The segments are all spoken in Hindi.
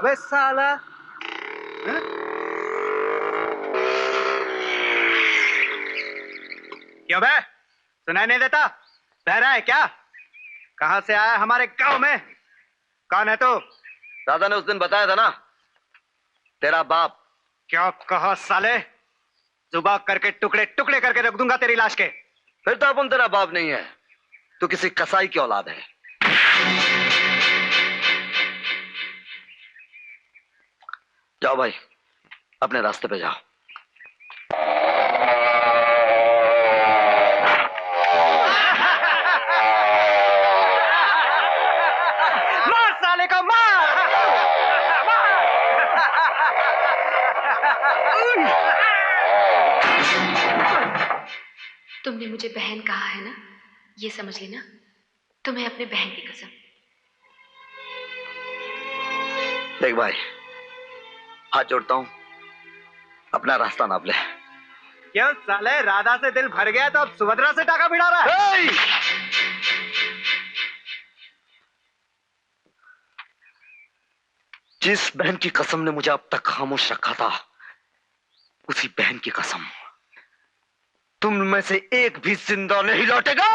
अबे साला, क्यों बे? सुनाई नहीं देता? बहरा है क्या? कहां से आया हमारे गांव में? कौन है तू? दादा ने उस दिन बताया था ना, तेरा बाप। क्या कहा साले? जुबान करके टुकड़े टुकड़े करके रख दूंगा तेरी लाश के। फिर तो अपन तेरा बाप नहीं है, तू किसी कसाई की औलाद है। जाओ भाई, अपने रास्ते पे जाओ। मार साले को, मार! तुमने मुझे बहन कहा है ना, ये समझ लेना, तुम्हें अपने बहन की कसम। देख भाई, हाथ जोड़ता हूं, अपना रास्ता नाप ले। क्यों साले, राधा से दिल भर गया तो अब सुभद्रा से टाका भिड़ा रहा है? जिस बहन की कसम ने मुझे अब तक खामोश रखा था, उसी बहन की कसम, तुम में से एक भी जिंदा नहीं लौटेगा।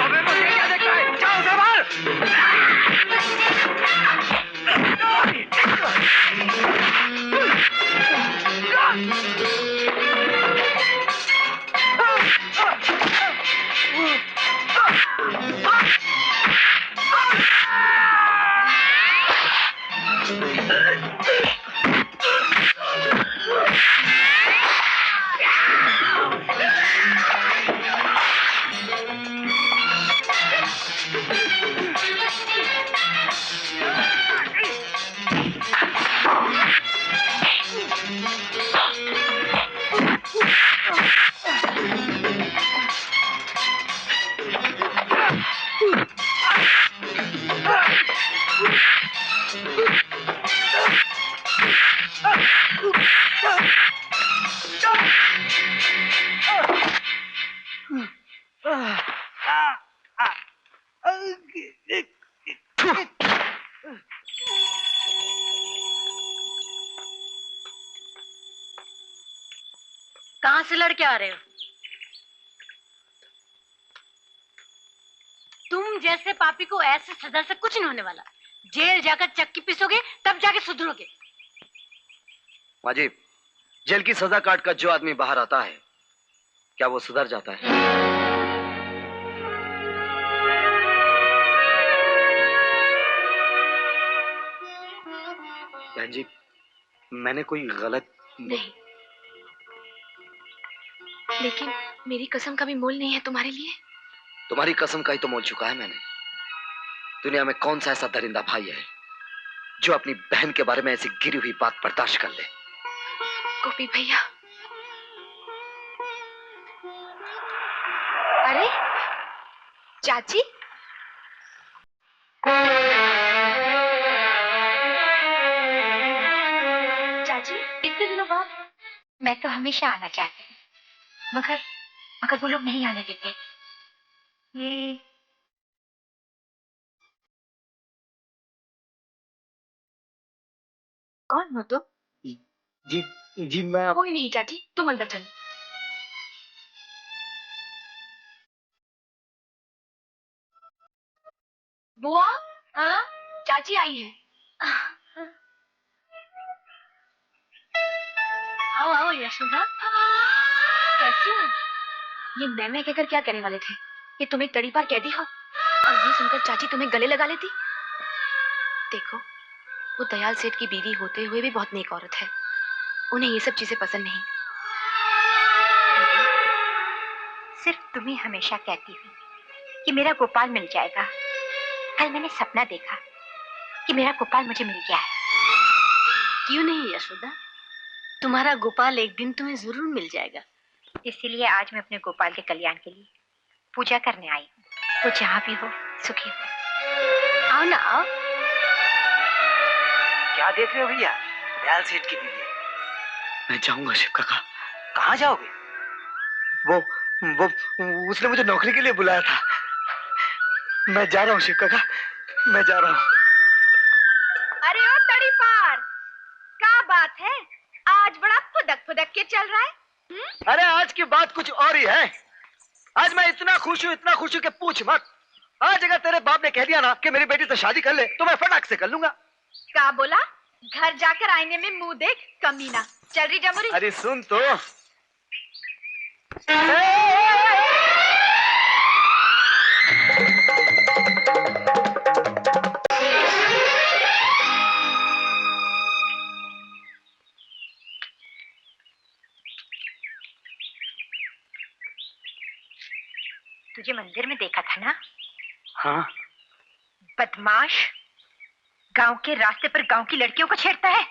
अबे मुझे क्या देखता है? जाओ उसे मार! कहां से लड़के आ रहे हो? तुम जैसे पापी को ऐसे सजा से कुछ नहीं होने वाला। जेल जाकर चक्की पीसोगे तब जाके सुधरोगे। माँ जी, जेल की सजा काट कर जो आदमी बाहर आता है, क्या वो सुधर जाता है? बहन जी, मैंने कोई गलत नहीं, लेकिन मेरी कसम का भी मोल नहीं है तुम्हारे लिए। तुम्हारी कसम का ही तो मोल चुका है मैंने। दुनिया में कौन सा ऐसा दरिंदा भाई है जो अपनी बहन के बारे में ऐसी गिरी हुई बात बर्दाश्त कर ले? गोपी भैया। अरे चाची, चाची इतने दिनों बाद। मैं तो हमेशा आना चाहती हूँ, मगर वो लोग नहीं आने देते। ये कौन हो तुम? जी मैं कोई नहीं चाची, तुम अंदर चलो। बुआ, हाँ चाची आई है। आओ आओ यशोदा, कैसी हो? ये मैं कहकर क्या करने वाले थे कि तुम एक तड़ीपार कैदी हो, और ये सुनकर चाची तुम्हें गले लगा लेती। देखो, वो दयाल सेठ की बीवी होते हुए भी बहुत नेक औरत है, उन्हें ये सब चीजें पसंद नहीं। सिर्फ तुम्हें हमेशा कहती हूँ कि मेरा गोपाल मिल जाएगा। कल मैंने सपना देखा कि मेरा गोपाल मुझे मिल गया है। क्यों नहीं यशोदा, तुम्हारा गोपाल एक दिन तुम्हें जरूर मिल जाएगा। इसीलिए आज मैं अपने गोपाल के कल्याण के लिए पूजा करने आई हूँ। वो जहाँ भी हो सुखी हो। आओ ना आओ। क्या देख रहे हो भैया? दयाल सेठ की बीवी है। मैं जाऊंगा शिव काका, कहाँ जाओगे? वो उसने मुझे नौकरी के लिए बुलाया था। मैं जा रहा हूँ शिव काका, मैं जा रहा हूँ। अरे ओ तड़ी पार, क्या बात है? आज बड़ा फुदक फुदक के चल रहा है। अरे आज की बात कुछ और ही है। आज मैं इतना खुश हूँ कि पूछ मत। आज अगर तेरे बाप ने कह दिया ना कि मेरी बेटी से शादी कर ले तो मैं फटाक से कर लूंगा। क्या बोला? घर जाकर आईने में मुंह देख कमीना। चल रही जमुरी। अरे सुन तो। तुझे मंदिर में देखा था ना? हाँ। बदमाश, गांव के रास्ते पर गांव की लड़कियों को छेड़ता है।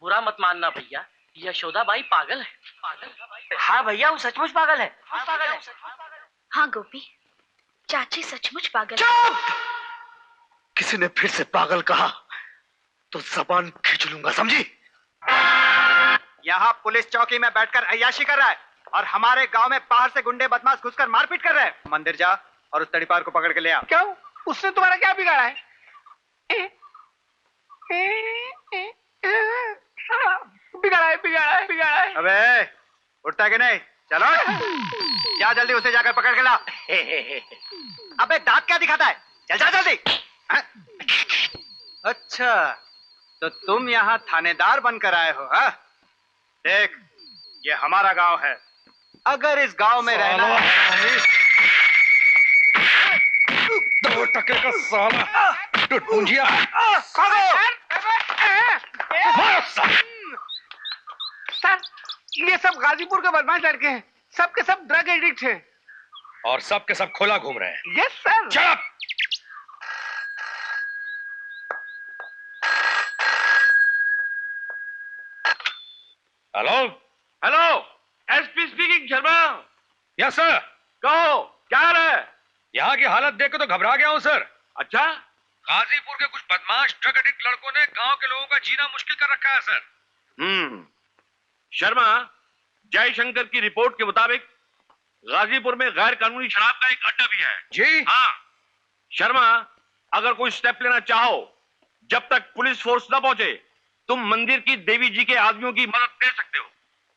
बुरा मत मानना भैया, यशोदा बाई पागल है। हाँ भैया, वो सचमुच पागल है। हाँ गोपी, चाची सचमुच पागल है। चुप! किसी ने फिर से पागल कहा तो जबान खींच लूंगा, समझी? यहाँ पुलिस चौकी में बैठकर अय्याशी कर रहा है और हमारे गांव में बाहर से गुंडे बदमाश घुसकर मारपीट कर रहे हैं। मंदिर जा और उस तड़ीपार को पकड़ के ले आ। क्यों? उसने तुम्हारा क्या बिगाड़ा है? बिगाड़ा है। अबे उठता कि नहीं? चलो जा जल्दी, उसे जाकर पकड़ के ला। अबे दांत क्या दिखाता है? चल जा जल्दी। अच्छा, तो तुम यहाँ थानेदार बनकर आए हो? हाँ? देख, ये हमारा गांव है। अगर इस गांव में रहना है 2 टके का साला टुटपुंजिया। सर, ये सब गाजीपुर के बदमाश लड़के हैं। सब के सब ड्रग एडिक्ट हैं। और सब के सब खुला घूम रहे हैं। Yes sir. चुप! Hello hello, SP speaking. Sharma. Yes sir. कहो, क्या हाल है? यहाँ की हालत देख के तो घबरा गया हूँ सर। अच्छा? गाजीपुर के कुछ बदमाश ड्रग एडिक्ट लड़कों ने गांव के लोगों का जीना मुश्किल कर रखा है सर। शर्मा, जयशंकर की रिपोर्ट के मुताबिक गाजीपुर में गैर कानूनी शराब का एक अड्डा भी है। जी हाँ शर्मा, अगर कोई स्टेप लेना चाहो, जब तक पुलिस फोर्स न पहुंचे, तुम मंदिर की देवी जी के आदमियों की मदद ले सकते हो।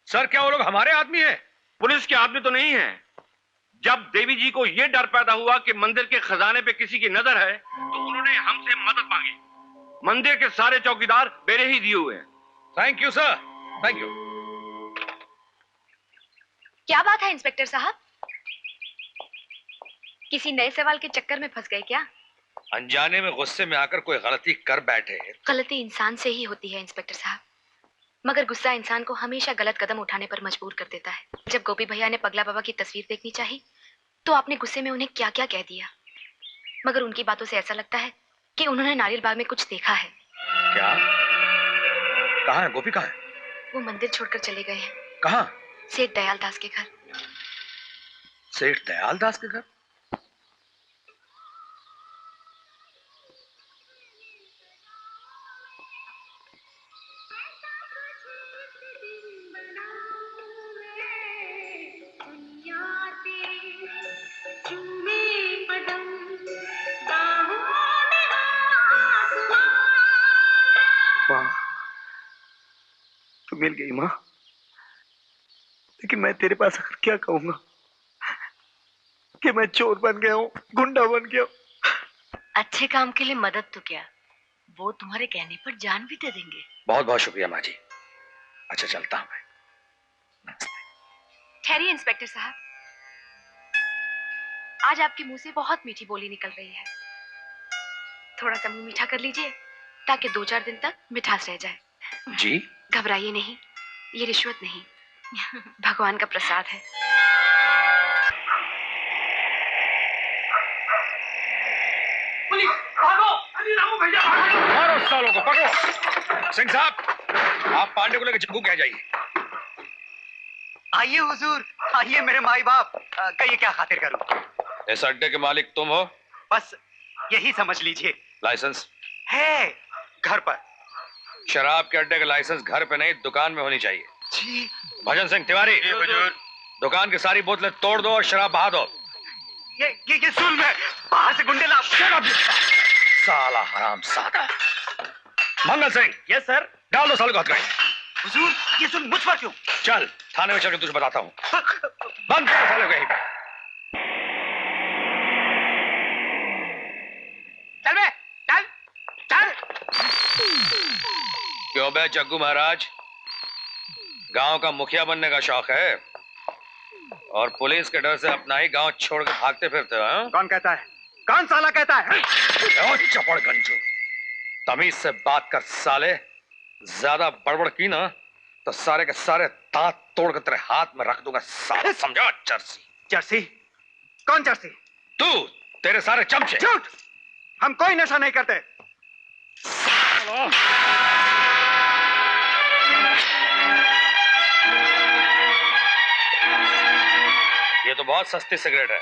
सर, क्या वो लोग हमारे आदमी हैं? पुलिस के आदमी तो नहीं है। जब देवी जी को यह डर पैदा हुआ कि मंदिर के खजाने पे किसी की नजर है, तो उन्होंने हमसे मदद मांगी। मंदिर के सारे चौकीदार मेरे ही दिए हुए हैं। Thank you sir, thank you. क्या बात है इंस्पेक्टर साहब, किसी नए सवाल के चक्कर में फंस गए क्या? अनजाने में गुस्से में आकर कोई गलती कर बैठे। गलती इंसान से ही होती है इंस्पेक्टर साहब, मगर गुस्सा इंसान को हमेशा गलत कदम उठाने पर मजबूर कर देता है। जब गोपी भैया ने पगला बाबा की तस्वीर देखनी चाही, तो आपने गुस्से में उन्हें क्या क्या कह दिया, मगर उनकी बातों से ऐसा लगता है कि उन्होंने नारियल बाग में कुछ देखा है। क्या? कहाँ है गोपी? कहाँ है? वो मंदिर छोड़कर चले गए हैं। कहाँ? सेठ दयाल दास के घर। सेठ दयाल दास के घर? तू मिल गई माँ, लेकिन मैं तेरे पास आकर क्या कहूंगा कि मैं चोर बन गया हूँ, गुंडा बन गया हूँ। अच्छे काम के लिए मदद तो क्या, वो तुम्हारे कहने पर जान भी दे देंगे। बहुत बहुत शुक्रिया माँ जी। अच्छा चलता हूँ मैं। ठहरिए इंस्पेक्टर साहब, आज आपके मुंह से बहुत मीठी बोली निकल रही है। थोड़ा सा मुंह मीठा कर लीजिए ताकि 2-4 दिन तक मिठास रह जाए। जी? घबराइए नहीं, ये रिश्वत नहीं, भगवान का प्रसाद है। पुलिस, भागो! अली रामू भैया, भागो! मारो सालों को, पकड़ो। सिंह साहब, आप पांडे को लेकर जग्गू कह जाइए। आइए हुजूर, आइए मेरे माई बाप। कहिए क्या खातिर करूं? इस अड्डे के मालिक तुम हो? बस यही समझ लीजिए। लाइसेंस है घर पर। शराब के अड्डे का लाइसेंस घर पे नहीं, दुकान में होनी चाहिए। जी भजन सिंह तिवारी, हुजूर। दुकान की सारी बोतलें तोड़ दो और शराब बहा दो। ये जुल्म है। बाहर से गुंडे ला। साला हराम सादा। मंगल सिंह। Yes sir. डाल दो साले को हथकड़ी। हुजूर ये जुल्म मुझ पर क्यों? चल थाने में चल के तुझे बताता हूँ। बंद कर साले को यहीं पे। चल बे, चल चल। क्यों बे जग्गू महाराज, गांव का मुखिया बनने का शौक है और पुलिस के डर से अपना ही गांव छोड़ के भागते फिरते हो? हाँ? कौन कहता है? कौन साला कहता है? चपड़ गंजू, तमीज से बात कर साले। ज्यादा बड़बड़ की ना तो सारे के सारे दांत तोड़ कर तेरे हाथ में रख दूंगा साले, समझा? चर्सी। जर्सी? कौन जर्सी? तू, तेरे सारे चमचे। झूठ! हम कोई नशा नहीं करते। ये तो बहुत सस्ती सिगरेट है।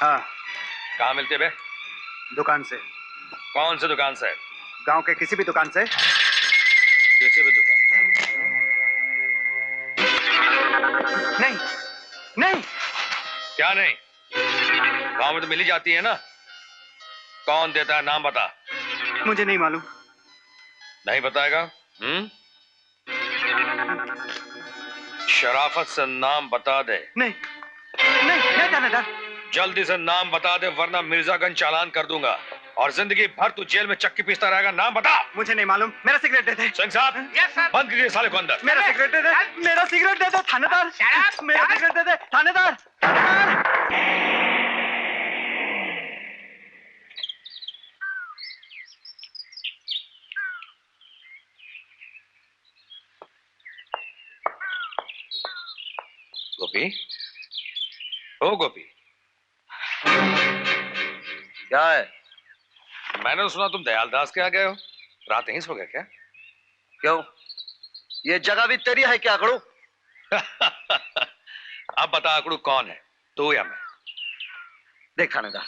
हाँ। कहाँ मिलती है बे? दुकान से। कौन सी दुकान से? गांव के किसी भी दुकान से। किसी भी दुकान। नहीं नहीं। क्या नहीं? गांव में तो मिली जाती है ना। कौन देता है, नाम बता। मुझे नहीं मालूम। नहीं बताएगा? शराफत से नाम बता दे। नहीं नहीं नहीं थानेदार। जल्दी से नाम बता दे वरना मिर्जागंज चालान कर दूंगा और जिंदगी भर तू जेल में चक्की पीसता रहेगा। नाम बता। मुझे नहीं मालूम। मेरा सिगरेट दे दे। सिंह साहब, यस सर। बंद कीजिए साले को अंदर। मेरा सिगरेट दे दे। मेरा सिगरेट दे दे थानेदार। मेरा सिगरेट दे दे थानेदार। गोपी, ओ गोपी, क्या है? मैंने तो सुना तुम दयालदास के यहाँ गए हो। रात यहीं सो गए क्या? क्यों? ये जगह भी तेरी है क्या आकड़ू? अब बता आकड़ू कौन है, तू या मैं? देख थानेदार,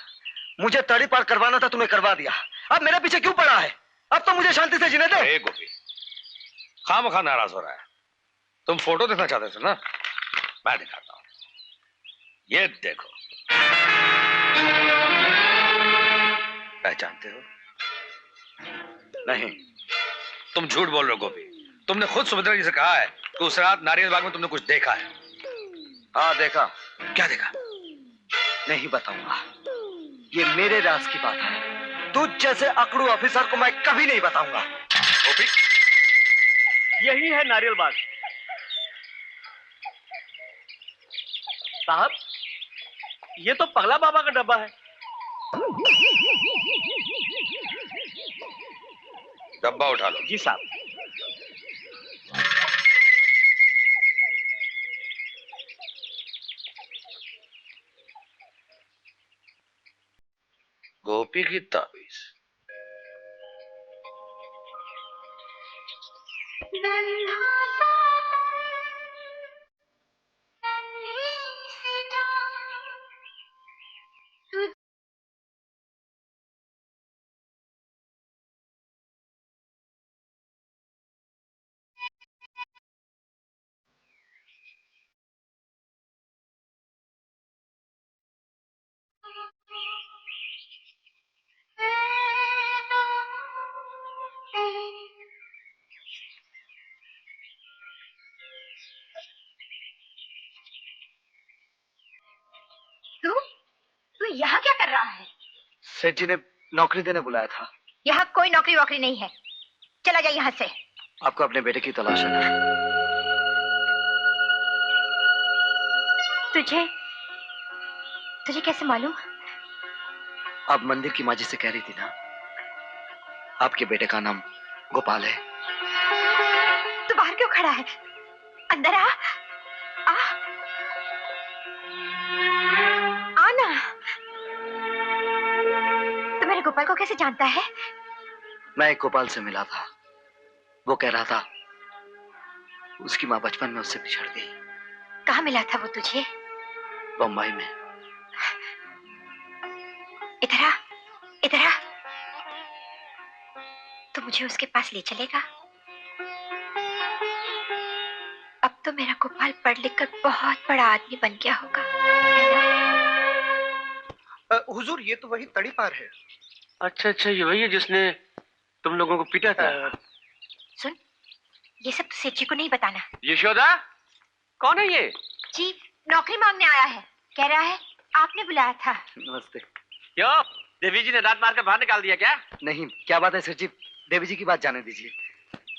मुझे तड़ी पार करवाना था, तुम्हें करवा दिया। अब मेरे पीछे क्यों पड़ा है? अब तो मुझे शांति से जीने दे। ए गोपी, खामखा नाराज हो रहा है। तुम फोटो देखना चाहते थे ना, मैं दिखाता हूं। ये देखो। पहचानते हो? नहीं। तुम झूठ बोल रहे हो गोपी। तुमने खुद सुभद्रा जी से कहा है कि उस रात नारियल बाग में तुमने कुछ देखा है। हाँ देखा। क्या देखा? नहीं बताऊंगा, ये मेरे राज की बात है। तुझ जैसे अकड़ू ऑफिसर को मैं कभी नहीं बताऊंगा। गोपी, यही है नारियल बाग। साहब, ये तो पगला बाबा का डब्बा है। डब्बा उठा लो। जी साहब। गोपी की ताबीज। तू यहाँ क्या कर रहा है? सेठ जी ने नौकरी देने बुलाया था। यहाँ कोई नौकरी वोकरी नहीं है, चला जा यहाँ से। आपको अपने बेटे की तलाश है ना? तुझे तुझे कैसे मालूम? आप मंदिर की माजी से कह रही थी ना, आपके बेटे का नाम गोपाल है। तू बाहर क्यों खड़ा है? अंदर आ, आ, आना। तू मेरे गोपाल को कैसे जानता है? मैं एक गोपाल से मिला था, वो कह रहा था उसकी माँ बचपन में उससे बिछड़ गई। कहाँ मिला था वो तुझे? बम्बई में। इधर आ, इधर आ। तो मुझे उसके पास ले चलेगा? अब तो मेरा गोपाल पढ़ लिख कर बहुत बड़ा आदमी बन गया होगा। हुजूर, ये तो वही तड़ीपार है। अच्छा अच्छा, ये वही है जिसने तुम लोगों को पीटा था। सुन, ये सब तो सेठ जी को नहीं बताना। यशोदा, कौन है ये? जी, नौकरी मांगने आया है। कह रहा है आपने बुलाया था। नमस्ते। क्यों, देवी जी ने दांत मार कर बाहर निकाल दिया क्या? नहीं, क्या बात है सेठ जी? देवी जी की बात जाने दीजिए।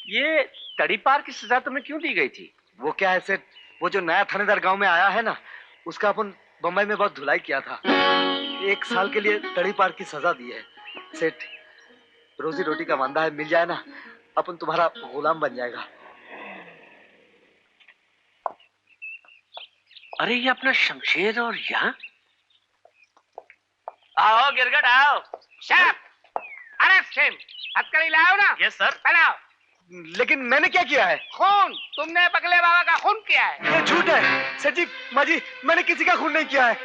ये तड़ीपार की सजा तुम्हें क्यों दी गई थी? वो क्या है सेठ, वो जो नया थानेदार गांव में आया है ना, उसका अपन बम्बई में बहुत धुलाई किया था। 1 साल के लिए तड़ीपार की सजा दी है। सेठ, रोजी रोटी का वांदा है, मिल जाए ना, अपन तुम्हारा गुलाम बन जाएगा। अरे ये अपना शमशेर और यहाँ? आओ गिरगट आओ। शेफ, अरे शेफ, हथकड़ी लाओ ना। Yes sir. बनाओ। लेकिन मैंने क्या किया है? खून, तुमने पगले बाबा का खून किया है। ये झूठ है सेठ जी, माँ जी, मैंने किसी का खून नहीं किया है।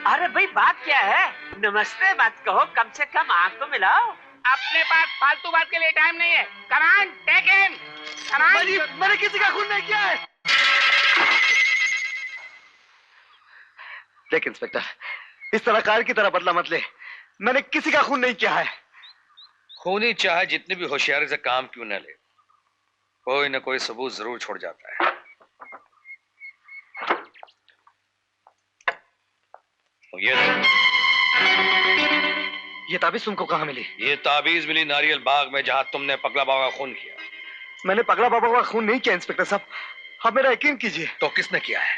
अरे भाई बात क्या है? नमस्ते मत कहो, कम से कम आंख तो मिलाओ। अपने पास फालतू बात के लिए टाइम नहीं है। कमान, टेक इन। माँ जी, मैंने किसी का खून नहीं किया है। देख इंस्पेक्टर, इस तरह कार की तरह बदला मत ले। मैंने किसी का खून नहीं किया है। खूनी चाहे जितनी भी होशियारी से काम क्यों न ले, कोई न कोई सबूत जरूर छोड़ जाता है। ये ताबीज तुमको कहाँ मिली? ये ताबीज मिली नारियल बाग में, जहां तुमने पगला बाबा का खून किया। मैंने पगला बाबा का खून नहीं किया इंस्पेक्टर साहब, आप मेरा यकीन कीजिए। तो किसने किया है?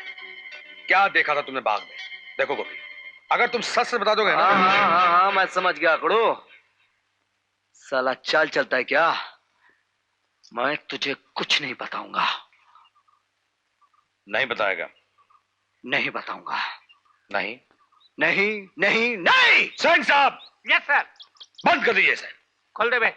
क्या देखा था तुमने बाग में? देखो गोपी, अगर तुम सच से बता दोगे ना। हाँ, मैं समझ गया अकड़ो। साला चाल चलता है क्या? मैं तुझे कुछ नहीं बताऊंगा। नहीं बताएगा? नहीं बताऊंगा। नहीं नहीं नहीं नहीं। सिंह साहब, यस सर। बंद कर दीजिए इसे। खोल दे बे।